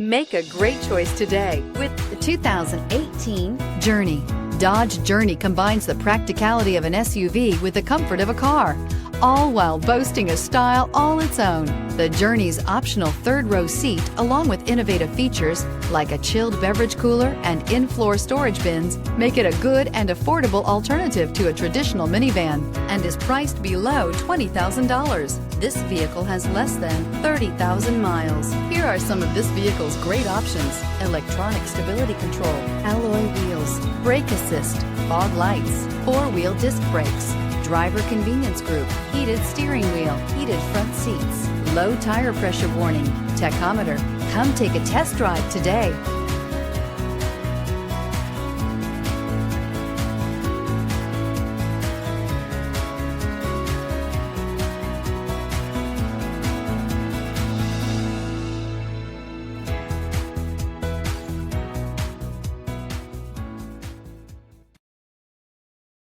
Make a great choice today with the 2018 Journey. Dodge Journey combines the practicality of an SUV with the comfort of a car, all while boasting a style all its own. The Journey's optional third-row seat, along with innovative features like a chilled beverage cooler and in-floor storage bins, make it a good and affordable alternative to a traditional minivan and is priced below $20,000. This vehicle has less than 30,000 miles. Here are some of this vehicle's great options: electronic stability control, alloy wheels, brake assist, fog lights, four-wheel disc brakes, driver convenience group, heated steering wheel, heated front seats, low tire pressure warning, tachometer. Come take a test drive today.